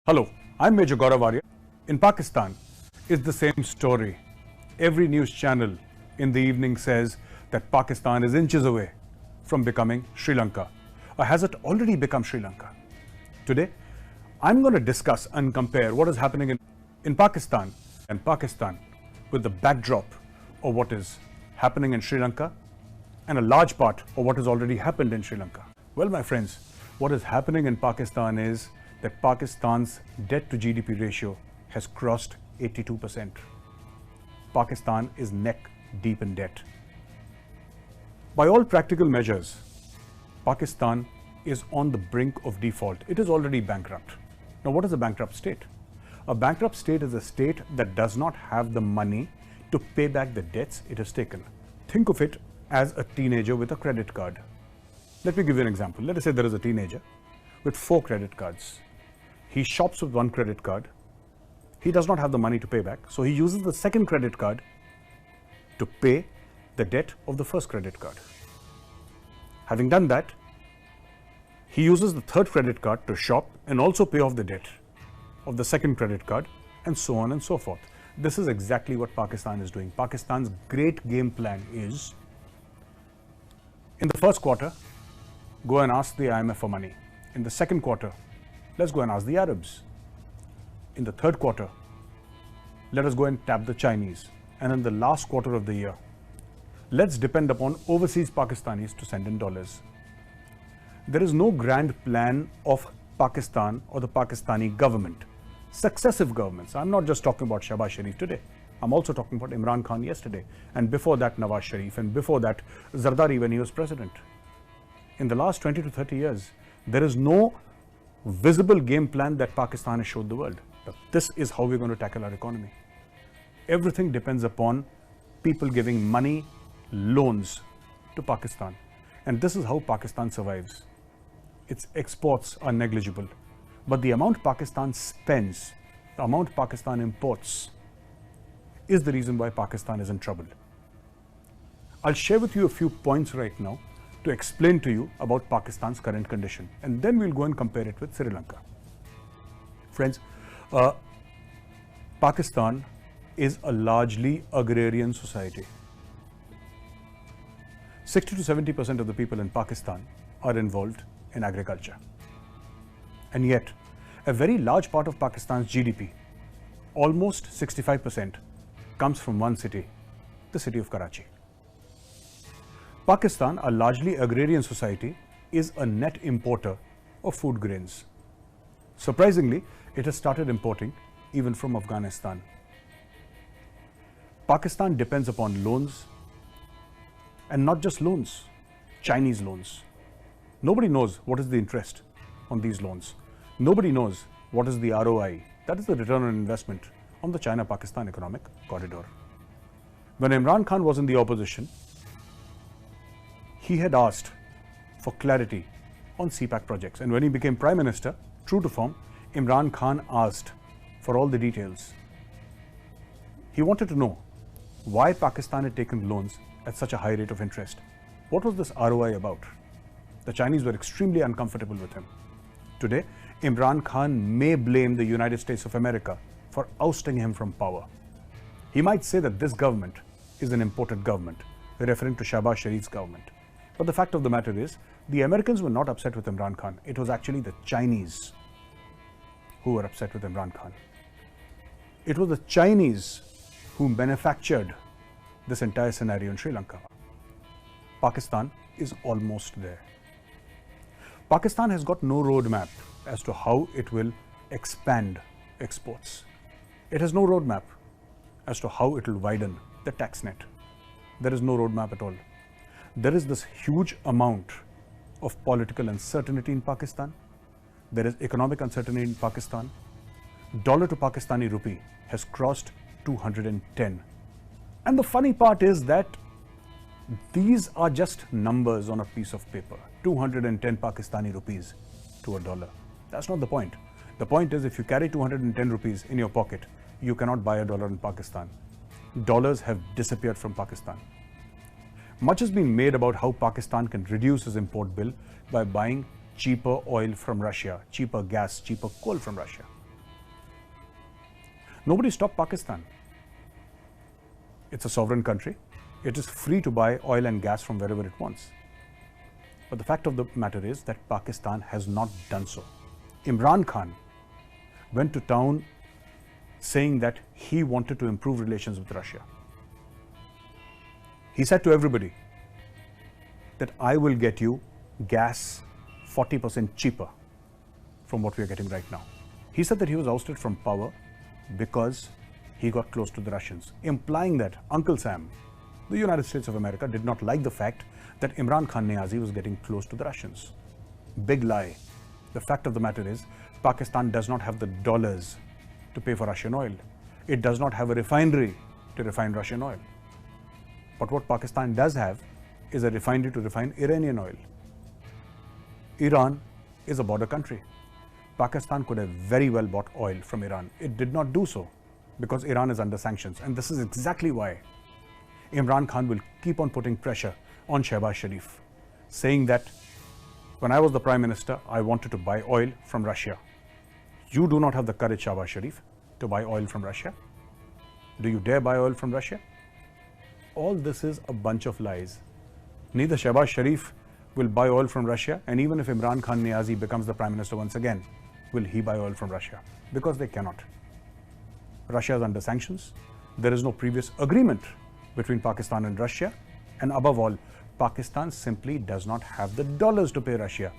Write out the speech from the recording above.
Hello, I'm Major Gaurav Arya. In Pakistan, it's the same story. Every news channel in the evening says that Pakistan is inches away from becoming Sri Lanka. Or has it already become Sri Lanka? Today, I'm going to discuss and compare what is happening in Pakistan and Pakistan with the backdrop of what is happening in Sri Lanka and a large part of what has already happened in Sri Lanka. Well, my friends, what is happening in Pakistan is that Pakistan's debt to GDP ratio has crossed 82%. Pakistan is neck deep in debt. By all practical measures, Pakistan is on the brink of default. It is already bankrupt. Now, what is a bankrupt state? A bankrupt state is a state that does not have the money to pay back the debts it has taken. Think of it as a teenager with a credit card. Let me give you an example. Let us say there is a teenager with 4 credit cards. He shops with 1 credit card. He does not have the money to pay back, so he uses the second credit card to pay the debt of the first credit card. Having done that, he uses the third credit card to shop and also pay off the debt of the second credit card, and so on and so forth. This is exactly what Pakistan is doing. Pakistan's great game plan is, in the first quarter, go and ask the IMF for money. In the second quarter, let's go and ask the Arabs. In the third quarter, let us go and tap the Chinese. And in the last quarter of the year, let's depend upon overseas Pakistanis to send in dollars. There is no grand plan of Pakistan or the Pakistani government. Successive governments. I'm not just talking about Shahbaz Sharif today. I'm also talking about Imran Khan yesterday. And before that, Nawaz Sharif. And before that, Zardari when he was president. In the last 20 to 30 years, there is no visible game plan that Pakistan has showed the world. But this is how we're going to tackle our economy. Everything depends upon people giving money, loans to Pakistan. And this is how Pakistan survives. Its exports are negligible. But the amount Pakistan spends, the amount Pakistan imports, is the reason why Pakistan is in trouble. I'll share with you a few points right now to explain to you about Pakistan's current condition, and then we'll go and compare it with Sri Lanka. Friends, Pakistan is a largely agrarian society. 60 to 70% of the people in Pakistan are involved in agriculture. And yet, a very large part of Pakistan's GDP, almost 65%, comes from one city, the city of Karachi. Pakistan, a largely agrarian society, is a net importer of food grains. Surprisingly, it has started importing even from Afghanistan. Pakistan depends upon loans, and not just loans, Chinese loans. Nobody knows what is the interest on these loans. Nobody knows what is the ROI, that is the return on investment, on the China-Pakistan economic corridor. When Imran Khan was in the opposition, he had asked for clarity on CPAC projects. And when he became Prime Minister, true to form, Imran Khan asked for all the details. He wanted to know why Pakistan had taken loans at such a high rate of interest. What was this ROI about? The Chinese were extremely uncomfortable with him. Today, Imran Khan may blame the United States of America for ousting him from power. He might say that this government is an imported government, referring to Shahbaz Sharif's government. But the fact of the matter is, the Americans were not upset with Imran Khan. It was actually the Chinese who were upset with Imran Khan. It was the Chinese who manufactured this entire scenario in Sri Lanka. Pakistan is almost there. Pakistan has got no roadmap as to how it will expand exports. It has no roadmap as to how it will widen the tax net. There is no roadmap at all. There is this huge amount of political uncertainty in Pakistan. There is economic uncertainty in Pakistan. Dollar to Pakistani rupee has crossed 210. And the funny part is that these are just numbers on a piece of paper. 210 Pakistani rupees to a dollar. That's not the point. The point is, if you carry 210 rupees in your pocket, you cannot buy a dollar in Pakistan. Dollars have disappeared from Pakistan. Much has been made about how Pakistan can reduce its import bill by buying cheaper oil from Russia, cheaper gas, cheaper coal from Russia. Nobody stopped Pakistan. It's a sovereign country. It is free to buy oil and gas from wherever it wants. But the fact of the matter is that Pakistan has not done so. Imran Khan went to town saying that he wanted to improve relations with Russia. He said to everybody that I will get you gas 40% cheaper from what we are getting right now. He said that he was ousted from power because he got close to the Russians, implying that Uncle Sam, the United States of America, did not like the fact that Imran Khan Niazi was getting close to the Russians. Big lie. The fact of the matter is, Pakistan does not have the dollars to pay for Russian oil. It does not have a refinery to refine Russian oil. But what Pakistan does have is a refinery to refine Iranian oil. Iran is a border country. Pakistan could have very well bought oil from Iran. It did not do so because Iran is under sanctions. And this is exactly why Imran Khan will keep on putting pressure on Shehbaz Sharif, saying that when I was the Prime Minister, I wanted to buy oil from Russia. You do not have the courage, Shehbaz Sharif, to buy oil from Russia. Do you dare buy oil from Russia? All this is a bunch of lies. Neither Shehbaz Sharif will buy oil from Russia, and even if Imran Khan Niazi becomes the Prime Minister once again, will he buy oil from Russia? Because they cannot. Russia is under sanctions. There is no previous agreement between Pakistan and Russia. And above all, Pakistan simply does not have the dollars to pay Russia.